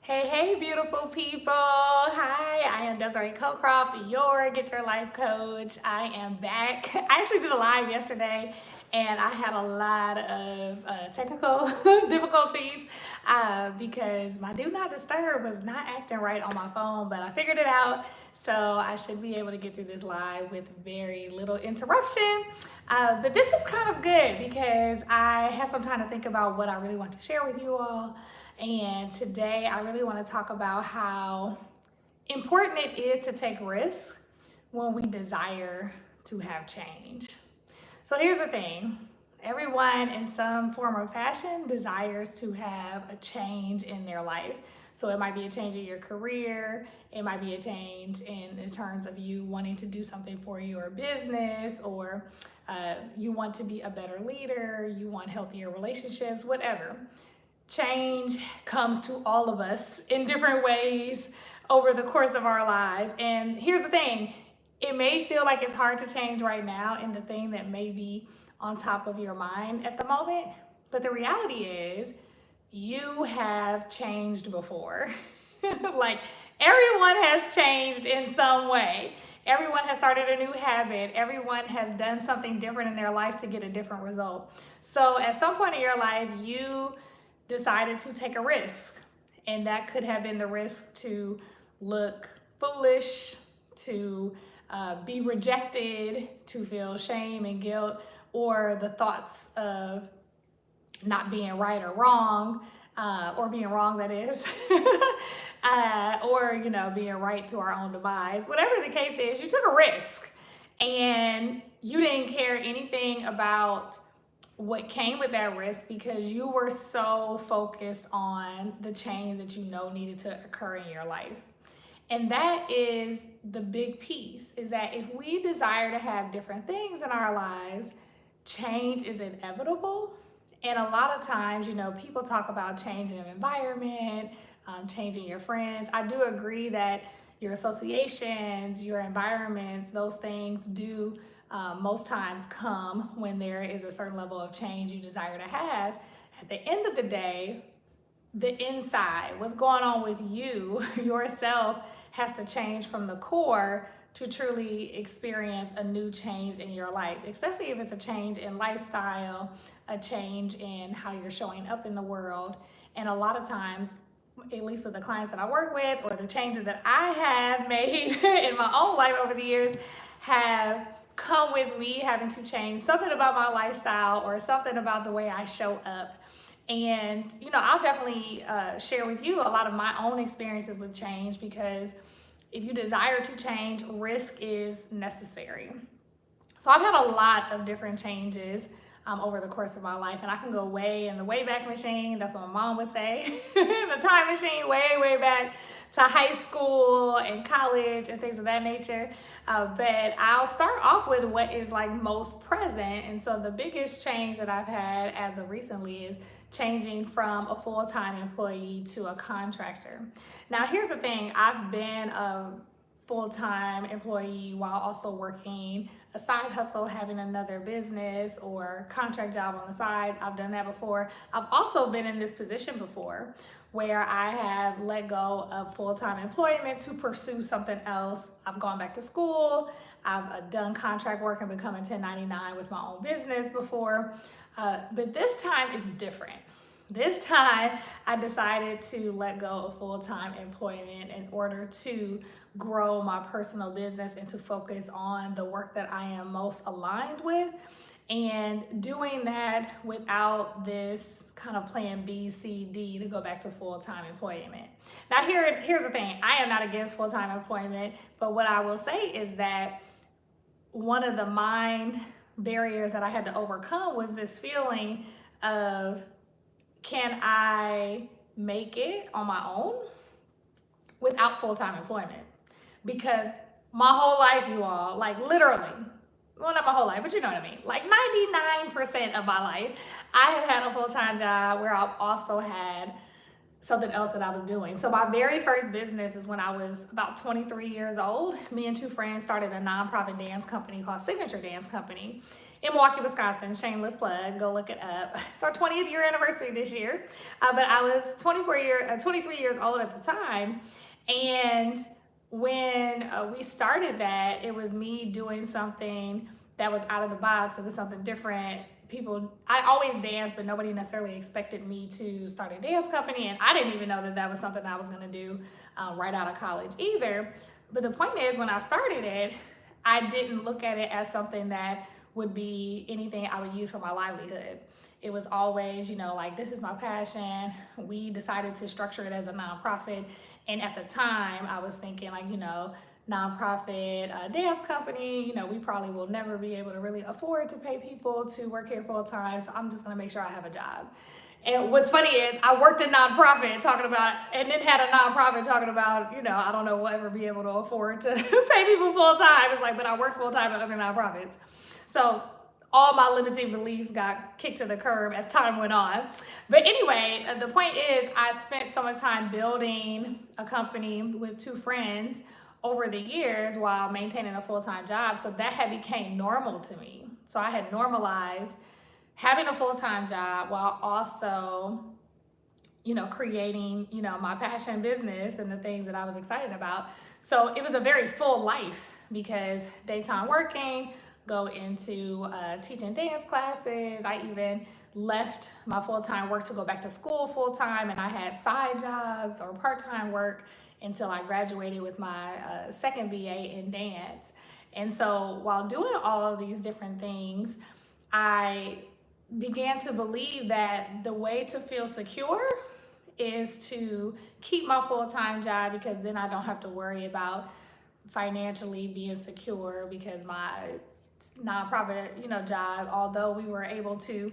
Hey, beautiful people. Hi, I am Desiree Cocroft, your Get Your Life coach. I am back. I actually did a live yesterday and I had a lot of technical difficulties because my Do Not Disturb was not acting right on my phone, but I figured it out. So I should be able to get through this live with very little interruption. But this is kind of good because I had some time to think about what I really want to share with you all. And today I really want to talk about how important it is to take risks when we desire to have change. So here's the thing. Everyone in some form or fashion desires to have a change in their life. So it might be a change in your career. It might be a change in terms of you wanting to do something for your business, or you want to be a better leader, you want healthier relationships, whatever. Change comes to all of us in different ways over the course of our lives. And here's the thing, it may feel like it's hard to change right now in the thing that may be on top of your mind at the moment. But the reality is, you have changed before. Like, everyone has changed in some way. Everyone has started a new habit. Everyone has done something different in their life to get a different result. So at some point in your life, you decided to take a risk. And that could have been the risk to look foolish, to be rejected, to feel shame and guilt, or the thoughts of not being right or wrong, or being wrong, that is, or, being right to our own demise. Whatever the case is, you took a risk and you didn't care anything about what came with that risk because you were so focused on the change that you know needed to occur in your life. And that is the big piece, is that if we desire to have different things in our lives, change is inevitable. And a lot of times, people talk about changing an environment, changing your friends. I do agree that your associations, your environments, those things do most times come when there is a certain level of change you desire to have. At the end of the day, the inside, what's going on with you, yourself, has to change from the core to truly experience a new change in your life, especially if it's a change in lifestyle, a change in how you're showing up in the world. And a lot of times, at least with the clients that I work with, or the changes that I have made in my own life over the years, have come with me having to change something about my lifestyle or something about the way I show up. And, I'll definitely share with you a lot of my own experiences with change, because if you desire to change, risk is necessary. So I've had a lot of different changes over the course of my life, and I can go way in the Wayback Machine. That's what my mom would say. The time machine, way back to high school and college and things of that nature. But I'll start off with what is like most present. And so the biggest change that I've had as of recently is changing from a full-time employee to a contractor. Now, here's the thing. I've been a full-time employee while also working a side hustle, having another business or contract job on the side. I've done that before. I've also been in this position before where I have let go of full-time employment to pursue something else. I've gone back to school. I've done contract work and become a 1099 with my own business before. But this time it's different. This time I decided to let go of full-time employment in order to grow my personal business and to focus on the work that I am most aligned with, and doing that without this kind of plan B, C, D to go back to full-time employment. Now here's the thing. I am not against full-time employment, but what I will say is that one of the mind barriers that I had to overcome was this feeling of, can I make it on my own without full-time employment? Because my whole life, you all, like literally, well, not my whole life, but you know what I mean, like 99% of my life, I have had a full-time job where I've also had something else that I was doing. So my very first business is when I was about 23 years old. Me and two friends started a nonprofit dance company called Signature Dance Company in Milwaukee, Wisconsin. Shameless plug, go look it up. It's our 20th year anniversary this year. But I was 23 years old at the time. And when we started that, it was me doing something that was out of the box. It was something different. I always danced, but nobody necessarily expected me to start a dance company. And I didn't even know that that was something I was going to do right out of college either. But the point is, when I started it, I didn't look at it as something that would be anything I would use for my livelihood. It was always, like, this is my passion. We decided to structure it as a nonprofit. And at the time, I was thinking, like, nonprofit dance company, we probably will never be able to really afford to pay people to work here full time. So I'm just gonna make sure I have a job. And what's funny is I worked in nonprofit talking about, and then had a nonprofit talking about, I don't know, we'll ever be able to afford to pay people full time. It's like, but I worked full time at other nonprofits. So all my limiting beliefs got kicked to the curb as time went on. But anyway, the point is, I spent so much time building a company with two friends over the years while maintaining a full-time job. So that had became normal to me. So I had normalized having a full-time job while also, creating, my passion business and the things that I was excited about. So it was a very full life because daytime working, go into teaching dance classes. I even left my full-time work to go back to school full-time, and I had side jobs or part-time work until I graduated with my second BA in dance. And so while doing all of these different things, I began to believe that the way to feel secure is to keep my full-time job, because then I don't have to worry about financially being secure, because my nonprofit, job, although we were able to,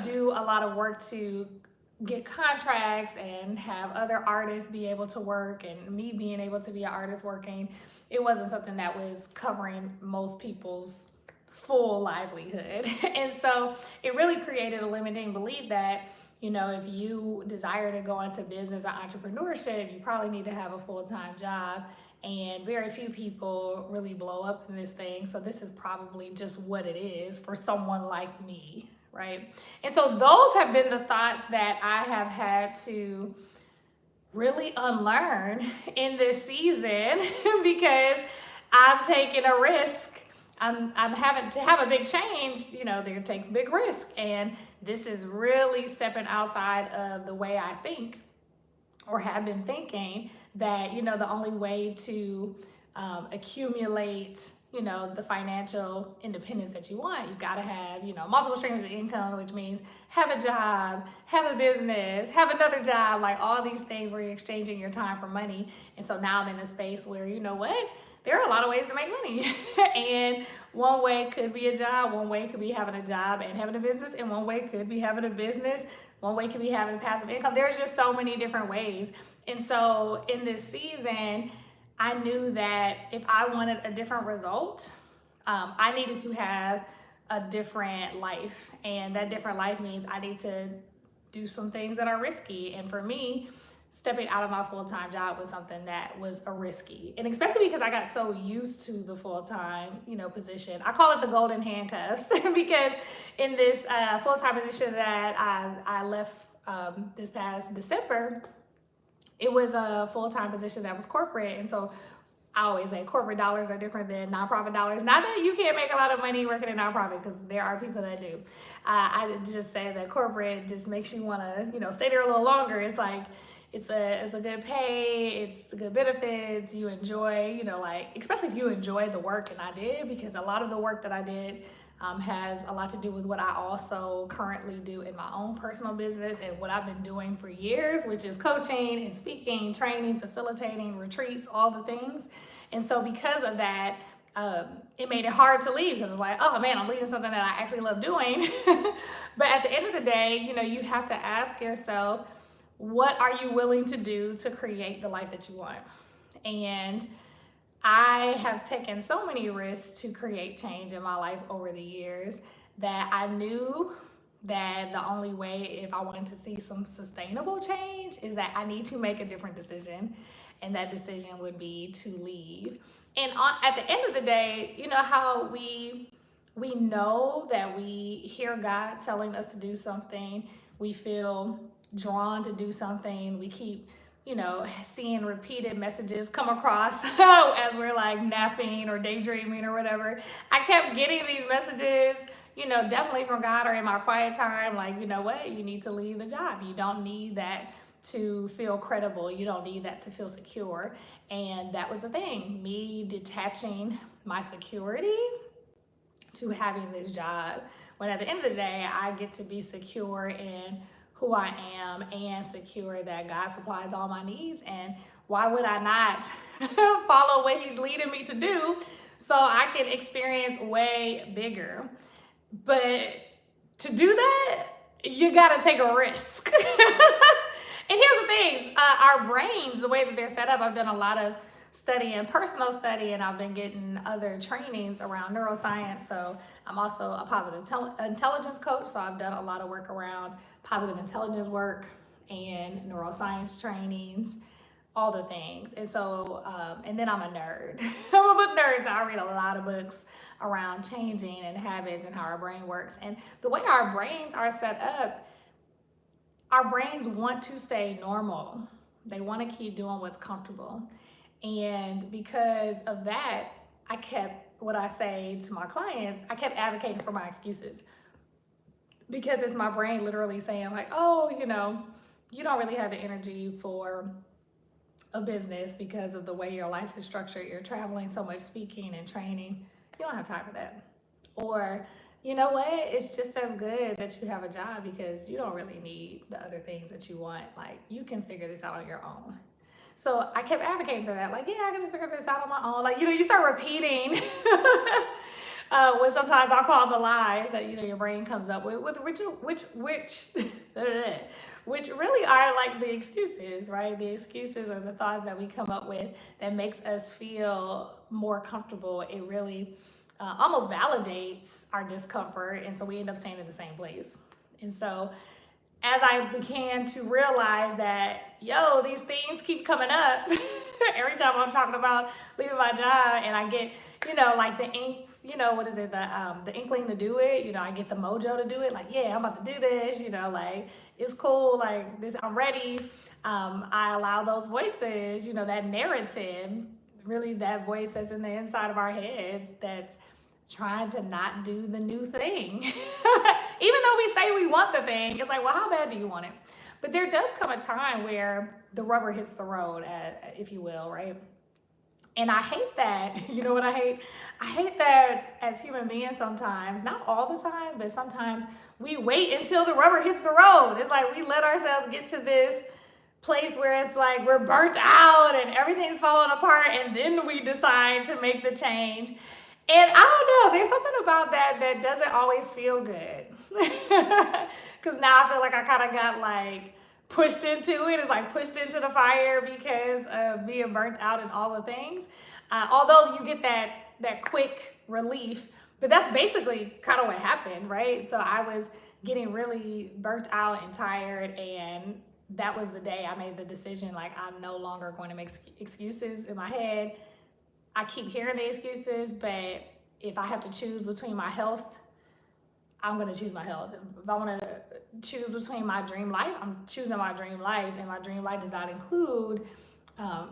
do a lot of work to get contracts and have other artists be able to work, and me being able to be an artist working, it wasn't something that was covering most people's full livelihood. And so it really created a limiting belief that, if you desire to go into business or entrepreneurship, you probably need to have a full-time job. And very few people really blow up in this thing. So this is probably just what it is for someone like me, right? And so those have been the thoughts that I have had to really unlearn in this season because I'm taking a risk. I'm having to have a big change, there takes big risk. And this is really stepping outside of the way I think or have been thinking, that, the only way to accumulate, the financial independence that you want, you've got to have, multiple streams of income, which means have a job, have a business, have another job, like all these things where you're exchanging your time for money. And so now I'm in a space where, there are a lot of ways to make money. And one way could be a job, one way could be having a job and having a business, and one way could be having a business, one way could be having passive income. There's just so many different ways. And so in this season, I knew that if I wanted a different result, I needed to have a different life. And that different life means I need to do some things that are risky. And for me, stepping out of my full-time job was something that was a risky. And especially because I got so used to the full-time, position. I call it the golden handcuffs because in this full-time position that I left this past December, it was a full-time position that was corporate. And so I always say corporate dollars are different than nonprofit dollars. Not that you can't make a lot of money working in nonprofit, because there are people that do. I just say that corporate just makes you want to, stay there a little longer. It's like, it's a good pay, it's good benefits, you enjoy, especially if you enjoy the work, and I did, because a lot of the work that I did has a lot to do with what I also currently do in my own personal business and what I've been doing for years, which is coaching and speaking, training, facilitating, retreats, all the things. And so because of that, it made it hard to leave, because it's like, oh man, I'm leaving something that I actually love doing. But at the end of the day, you have to ask yourself, what are you willing to do to create the life that you want? And I have taken so many risks to create change in my life over the years that I knew that the only way, if I wanted to see some sustainable change, is that I need to make a different decision. And that decision would be to leave. And at the end of the day, you know how we know that we hear God telling us to do something, we feel drawn to do something, we keep, you know, seeing repeated messages come across as we're like napping or daydreaming or whatever. I kept getting these messages, you know, definitely from God or in my quiet time, like, you know what, you need to leave the job. You don't need that to feel credible. You don't need that to feel secure. And that was the thing, me detaching my security to having this job, when at the end of the day, I get to be secure in who I am and secure that God supplies all my needs. And why would I not follow what He's leading me to do so I can experience way bigger? But to do that, you gotta take a risk. And here's the thing, our brains, the way that they're set up, I've done a lot of study and personal study, and I've been getting other trainings around neuroscience. So I'm also a positive intelligence coach. So I've done a lot of work around positive intelligence work and neuroscience trainings, all the things. And so, and then I'm a nerd. I'm a book nerd, so I read a lot of books around changing and habits and how our brain works. And the way our brains are set up, our brains want to stay normal. They want to keep doing what's comfortable. And because of that, I kept, what I say to my clients, I kept advocating for my excuses. Because it's my brain literally saying like, oh, you know, you don't really have the energy for a business because of the way your life is structured. You're traveling so much, speaking and training. You don't have time for that. Or, you know what, it's just as good that you have a job because you don't really need the other things that you want. Like, you can figure this out on your own. So I kept advocating for that. Like, yeah, I can just figure this out on my own. Like, you know, you start repeating what sometimes I'll call the lies that, you know, your brain comes up with which really are like the excuses, right? The excuses are the thoughts that we come up with that makes us feel more comfortable. It really almost validates our discomfort. And so we end up staying in the same place. And so as I began to realize that, yo, these things keep coming up every time I'm talking about leaving my job, and I get, you know, like the inkling to do it. You know, I get the mojo to do it. Like, yeah, I'm about to do this. You know, like, it's cool. Like, this, I'm ready. I allow those voices, you know, that narrative, really that voice that's in the inside of our heads that's trying to not do the new thing. Even though we say we want the thing, it's like, well, how bad do you want it? But there does come a time where the rubber hits the road, if you will, right? And I hate that. You know what I hate? I hate that as human beings sometimes, not all the time, but sometimes we wait until the rubber hits the road. It's like we let ourselves get to this place where it's like we're burnt out and everything's falling apart, and then we decide to make the change. And I don't know, there's something about that doesn't always feel good. Because now I feel like I kind of got like pushed into it. It's like pushed into the fire because of being burnt out and all the things. Although you get that quick relief, but that's basically kind of what happened, right? So I was getting really burnt out and tired, and that was the day I made the decision, like, I'm no longer going to make excuses in my head. I keep hearing the excuses, but if I have to choose between my health, I'm going to choose my health. If I want to choose between my dream life, I'm choosing my dream life, and my dream life does not include,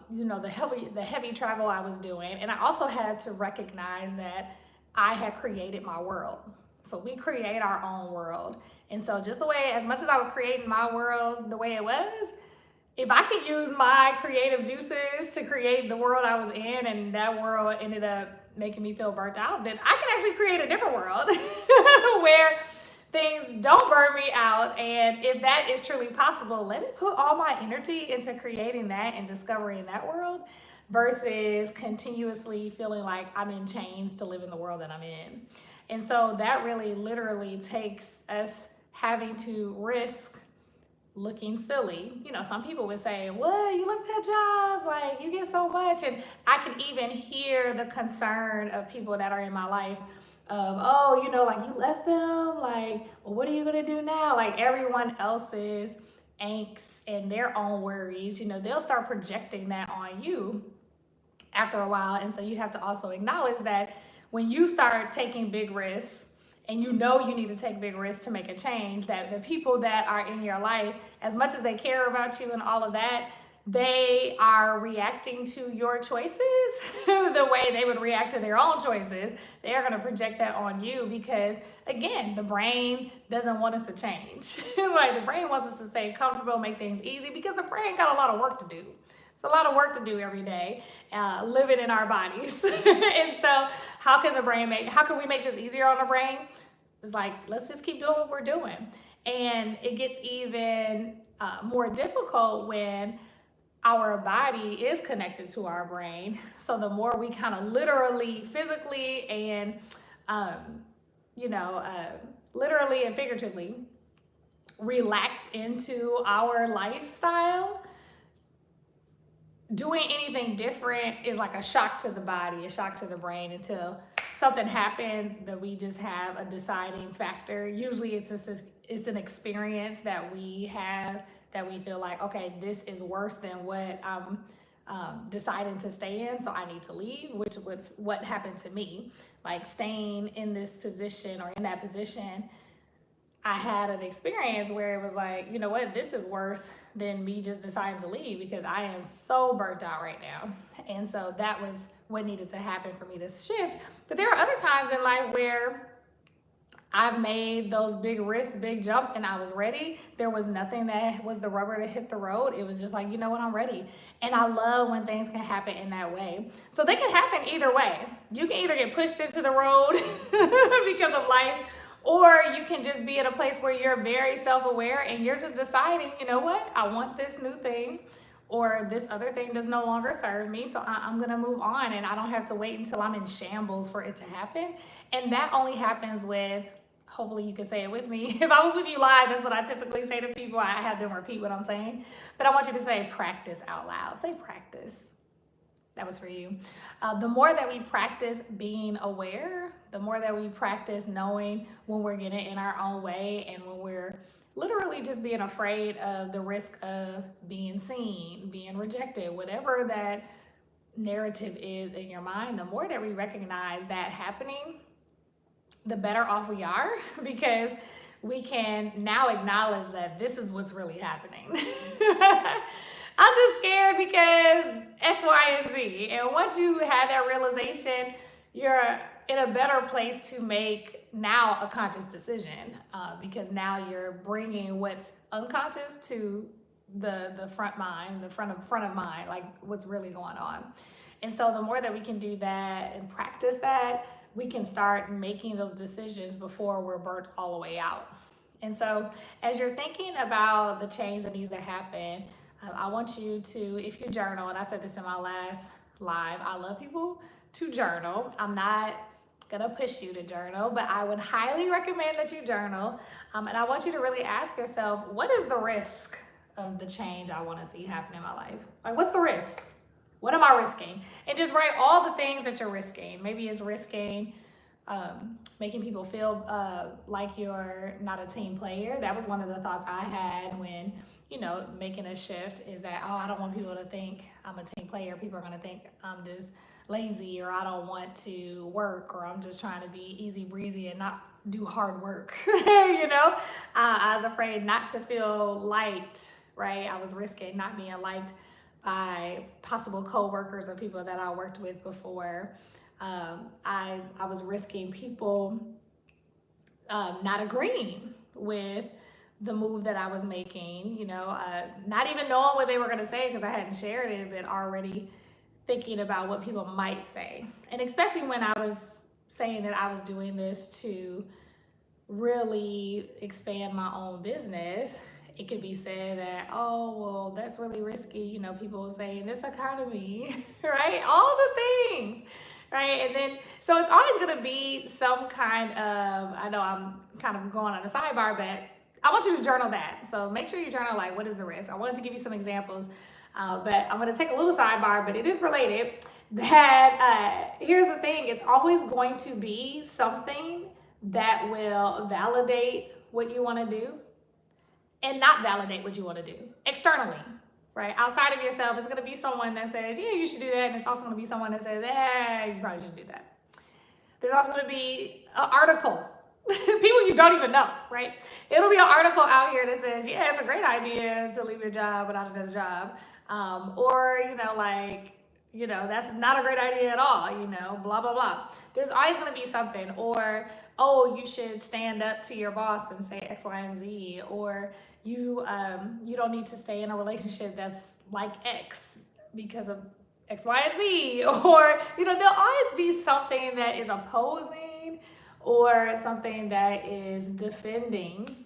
you know, the heavy travel I was doing. And I also had to recognize that I had created my world. So we create our own world. And so just the way, as much as I was creating my world the way it was, if I could use my creative juices to create the world I was in, and that world ended up making me feel burnt out, then I can actually create a different world where things don't burn me out. And if that is truly possible, let me put all my energy into creating that and discovering that world versus continuously feeling like I'm in chains to live in the world that I'm in. And so that really literally takes us having to risk looking silly. You know, some people would say, well, you left that job, like, you get so much. And I can even hear the concern of people that are in my life of, oh, like you left them, like, well, what are you gonna do now? Like everyone else's angst and their own worries, they'll start projecting that on you after a while. And so you have to also acknowledge that when you start taking big risks, and you need to take big risks to make a change, that the people that are in your life, as much as they care about you and all of that, they are reacting to your choices the way they would react to their own choices. They are going to project that on you because, again, the brain doesn't want us to change. Like the brain wants us to stay comfortable, make things easy, because the brain got a lot of work to do. It's a lot of work to do every day, living in our bodies. And so how can we make this easier on the brain? It's like, let's just keep doing what we're doing. And it gets even more difficult when our body is connected to our brain. So the more we kind of literally, physically, and literally and figuratively relax into our lifestyle, doing anything different is like a shock to the body, a shock to the brain, until something happens that we just have a deciding factor. Usually it's an experience that we have that we feel like, okay, this is worse than what I'm deciding to stay in, so I need to leave, which was what happened to me. Like staying in this position or in that position, I had an experience where it was like, you know what, this is worse than me just deciding to leave, because I am so burnt out right now. And so that was what needed to happen for me to shift. But there are other times in life where I've made those big risks, big jumps, and I was ready. There was nothing that was the rubber to hit the road. It was just like, you know what, I'm ready. And I love when things can happen in that way. So they can happen either way. You can either get pushed into the road because of life, or you can just be at a place where you're very self-aware and you're just deciding, you know what, I want this new thing, or this other thing does no longer serve me, so I'm gonna move on, and I don't have to wait until I'm in shambles for it to happen. And that only happens with, hopefully you can say it with me. If I was with you live, that's what I typically say to people. I have them repeat what I'm saying. But I want you to say practice out loud. Say practice. That was for you. The more that we practice being aware, the more that we practice knowing when we're getting in our own way and when we're literally just being afraid of the risk of being seen, being rejected, whatever that narrative is in your mind, the more that we recognize that happening, the better off we are, because we can now acknowledge that this is what's really happening. I'm just scared because X, Y, and Z. And once you have that realization, you're in a better place to make now a conscious decision, because now you're bringing what's unconscious to the front mind, the front of mind, like what's really going on. And so the more that we can do that and practice that, we can start making those decisions before we're burnt all the way out. And so as you're thinking about the change that needs to happen, I want you to, if you journal, and I said this in my last live, I love people to journal. I'm not gonna push you to journal, but I would highly recommend that you journal. And I want you to really ask yourself, what is the risk of the change I wanna see happen in my life? Like, what's the risk? What am I risking? And just write all the things that you're risking. Maybe it's risking making people feel like you're not a team player. That was one of the thoughts I had when, making a shift, is that, oh, I don't want people to think I'm a team player. People are going to think I'm just lazy, or I don't want to work, or I'm just trying to be easy breezy and not do hard work. I was afraid not to feel liked, right? I was risking not being liked by possible co-workers or people that I worked with before. I was risking people not agreeing with the move that I was making, not even knowing what they were going to say because I hadn't shared it, but already thinking about what people might say. And especially when I was saying that I was doing this to really expand my own business, it could be said that, oh, well, that's really risky. People will say, in this economy, right? All the things, right? And then, so it's always going to be some kind of, I know I'm kind of going on a sidebar, but I want you to journal that. So make sure you journal, like, what is the risk? I wanted to give you some examples. But I'm going to take a little sidebar, but it is related. That here's the thing, it's always going to be something that will validate what you want to do and not validate what you want to do externally, right? Outside of yourself, it's going to be someone that says, yeah, you should do that. And it's also going to be someone that says, you probably shouldn't do that. There's also going to be an article, people you don't even know, right? It'll be an article out here that says, yeah, it's a great idea to leave your job without another job. Or, that's not a great idea at all, blah, blah, blah. There's always going to be something. Or, oh, you should stand up to your boss and say X, Y, and Z. Or you don't need to stay in a relationship that's like X because of X, Y, and Z. Or, there'll always be something that is opposing or something that is defending.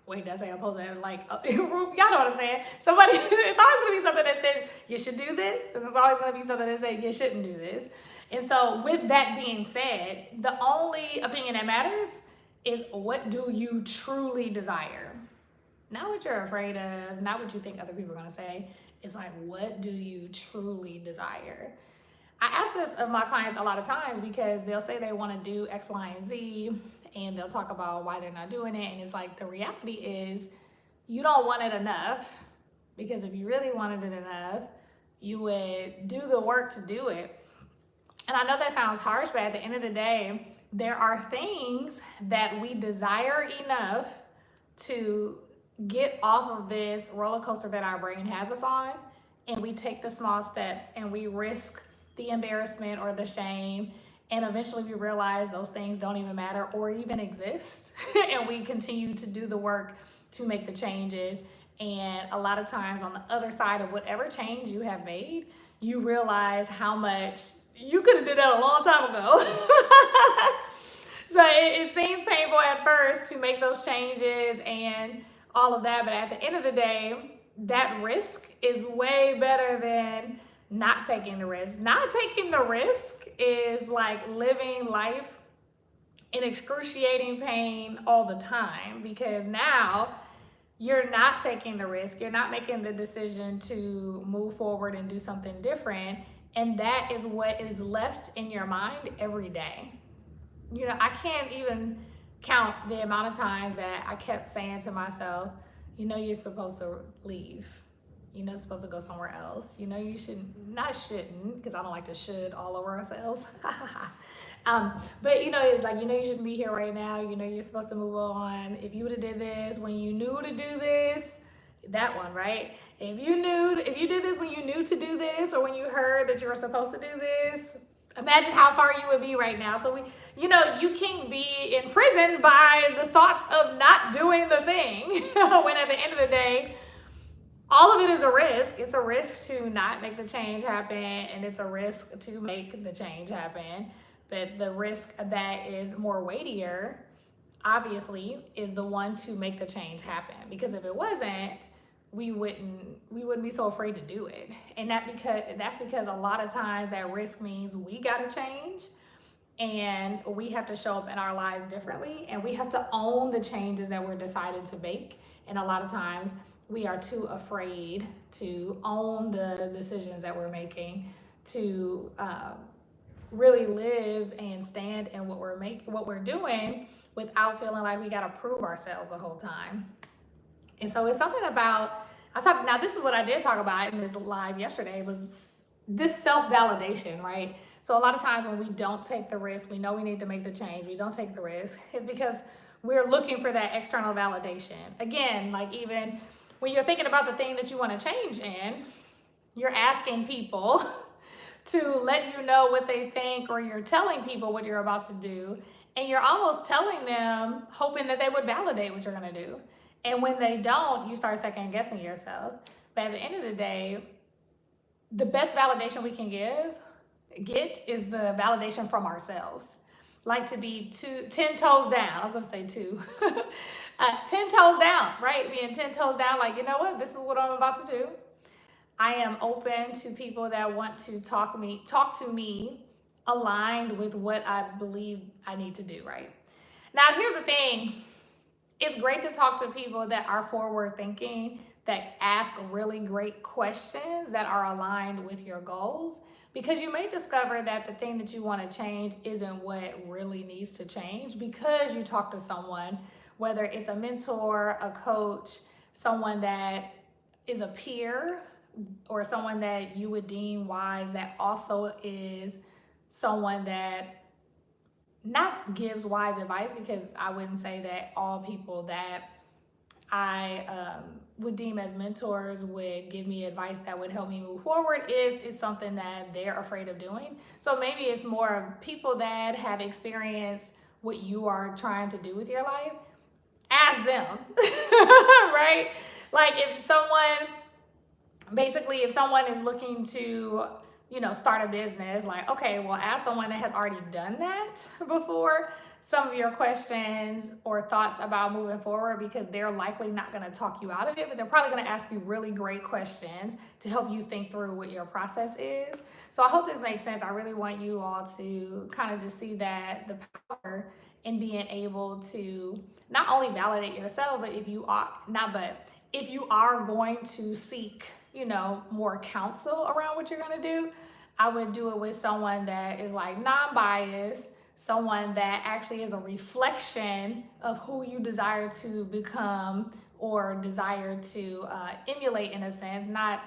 Wait, did I say opposing? Like, y'all know what I'm saying? It's always going to be something that says you should do this, and there's always going to be something that says you shouldn't do this. And so with that being said, the only opinion that matters is what do you truly desire? Not what you're afraid of, not what you think other people are going to say. It's like, what do you truly desire? I ask this of my clients a lot of times because they'll say they want to do X, Y, and Z, and they'll talk about why they're not doing it. And it's like, the reality is you don't want it enough, because if you really wanted it enough, you would do the work to do it. And I know that sounds harsh, but at the end of the day, there are things that we desire enough to get off of this roller coaster that our brain has us on, and we take the small steps and we risk the embarrassment or the shame, and eventually we realize those things don't even matter or even exist. And we continue to do the work to make the changes. And a lot of times on the other side of whatever change you have made, you realize how much you could have did that a long time ago. So it seems painful at first to make those changes and all of that, but at the end of the day, that risk is way better than not taking the risk. Not taking the risk is like living life in excruciating pain all the time, because now you're not taking the risk. You're not making the decision to move forward and do something different. And that is what is left in your mind every day. I can't even count the amount of times that I kept saying to myself, you're supposed to leave. You're supposed to go somewhere else. You shouldn't, because I don't like to should all over ourselves. But it's like, you shouldn't be here right now. You're supposed to move on. If you would have did this when you knew to do this, that one, right? If you did this when you knew to do this, or when you heard that you were supposed to do this, imagine how far you would be right now. So you can be imprisoned by the thoughts of not doing the thing when at the end of the day, all of it is a risk. It's a risk to not make the change happen, and it's a risk to make the change happen. But the risk that is more weightier, obviously, is the one to make the change happen. Because if it wasn't, we wouldn't be so afraid to do it. And that's because a lot of times that risk means we got to change, and we have to show up in our lives differently, and we have to own the changes that we're deciding to make. And a lot of times we are too afraid to own the decisions that we're making, to really live and stand in what we're doing, without feeling like we got to prove ourselves the whole time. And so it's something about, now this is what I did talk about in this live yesterday, was this self-validation, right? So a lot of times when we don't take the risk, we know we need to make the change, we don't take the risk, it's because we're looking for that external validation. Again, like even when you're thinking about the thing that you want to change in, you're asking people to let you know what they think, or you're telling people what you're about to do, and you're almost telling them, hoping that they would validate what you're going to do. And when they don't, you start second guessing yourself. But at the end of the day, the best validation we can get is the validation from ourselves. Like to be 10 toes down. I was going to say 2. 10 toes down, right? Being 10 toes down, like, you know what? This is what I'm about to do. I am open to people that want to talk to me aligned with what I believe I need to do, right? Now, here's the thing. It's great to talk to people that are forward thinking, that ask really great questions that are aligned with your goals, because you may discover that the thing that you want to change isn't what really needs to change because you talk to someone, whether it's a mentor, a coach, someone that is a peer, or someone that you would deem wise that also is someone that not gives wise advice, because I wouldn't say that all people that I would deem as mentors would give me advice that would help me move forward if it's something that they're afraid of doing. So maybe it's more of people that have experienced what you are trying to do with your life. Ask them, right? Like if someone is looking to, start a business, like, okay, well, ask someone that has already done that before some of your questions or thoughts about moving forward, because they're likely not going to talk you out of it, but they're probably going to ask you really great questions to help you think through what your process is. So I hope this makes sense. I really want you all to kind of just see that the power in being able to not only validate yourself, but if you are going to seek, more counsel around what you're going to do, I would do it with someone that is like non-biased, someone that actually is a reflection of who you desire to become or desire to emulate, in a sense, not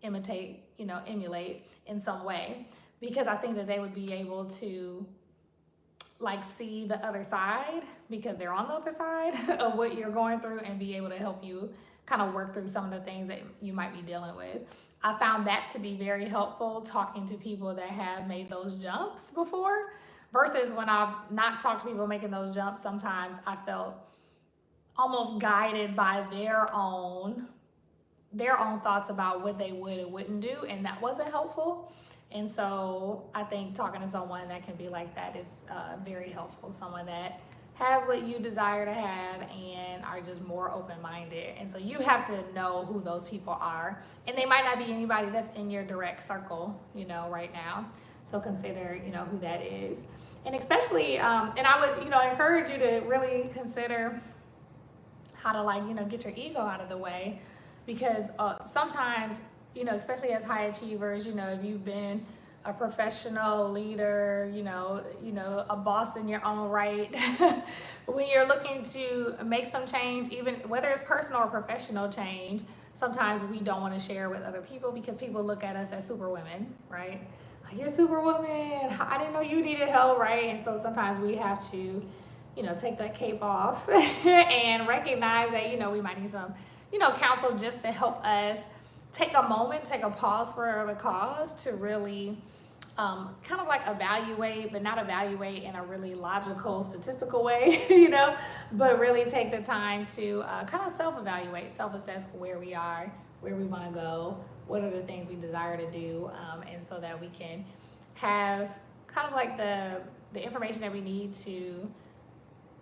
imitate, emulate in some way, because I think that they would be able to like see the other side, because they're on the other side of what you're going through, and be able to help you kind of work through some of the things that you might be dealing with. I found that to be very helpful, talking to people that have made those jumps before, versus when I've not talked to people making those jumps. Sometimes I felt almost guided by their own thoughts about what they would and wouldn't do, and that wasn't helpful. And so I think talking to someone that can be like that is very helpful. Someone that has what you desire to have and are just more open-minded. And so you have to know who those people are. And they might not be anybody that's in your direct circle, right now. So consider, who that is. And especially, and I would, encourage you to really consider how to get your ego out of the way. Because sometimes, especially as high achievers, if you've been a professional leader, a boss in your own right, when you're looking to make some change, even whether it's personal or professional change, sometimes we don't want to share with other people because people look at us as superwomen, right? Like, you're superwoman. I didn't know you needed help, right? And so sometimes we have to, take that cape off and recognize that, we might need some, counsel just to help us take a moment, take a pause for the cause to really kind of like evaluate, but not evaluate in a really logical, statistical way, but really take the time to kind of self-evaluate, self-assess where we are, where we want to go, what are the things we desire to do, and so that we can have kind of like the information that we need to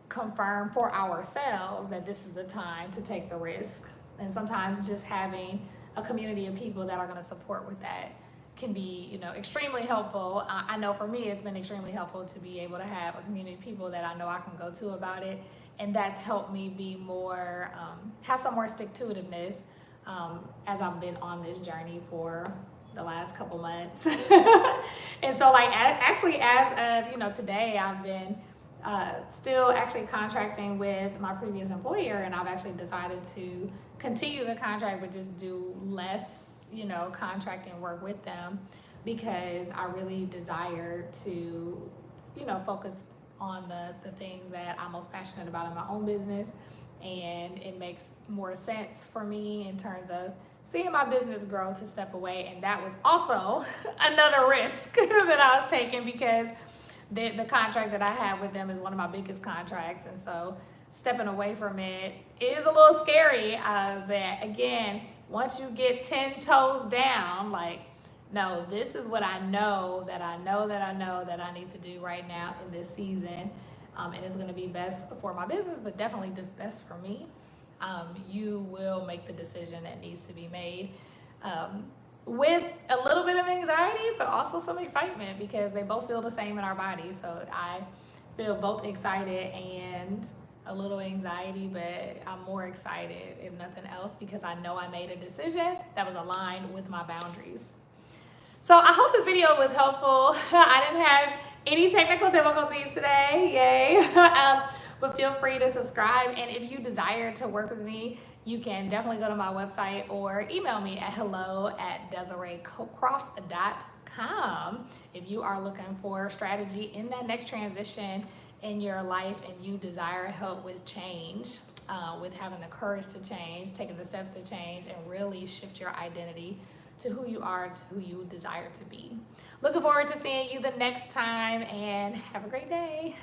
confirm for ourselves that this is the time to take the risk. And sometimes just having a community of people that are going to support with that can be, extremely helpful. I know for me, it's been extremely helpful to be able to have a community of people that I know I can go to about it. And that's helped me be more, have some more stick-to-itiveness as I've been on this journey for the last couple months. And so actually as of, today, I've been still actually contracting with my previous employer, and I've actually decided to continue the contract but just do less contracting work with them, because I really desire to focus on the things that I'm most passionate about in my own business. And it makes more sense for me in terms of seeing my business grow to step away. And that was also another risk that I was taking, because the contract that I have with them is one of my biggest contracts. And so stepping away from it is a little scary. But again, once you get 10 toes down, no, this is what I know that I need to do right now in this season. And it's going to be best for my business, but definitely just best for me. You will make the decision that needs to be made. With a little bit of anxiety, but also some excitement, because they both feel the same in our bodies. So I feel both excited and a little anxiety, but I'm more excited, if nothing else, because I know I made a decision that was aligned with my boundaries. So I hope this video was helpful. I didn't have any technical difficulties today, yay. But feel free to subscribe. And if you desire to work with me, you can definitely go to my website or email me at hello@DesireeCocroft.com if you are looking for strategy in that next transition in your life and you desire help with change, with having the courage to change, taking the steps to change, and really shift your identity to who you are, to who you desire to be. Looking forward to seeing you the next time, and have a great day.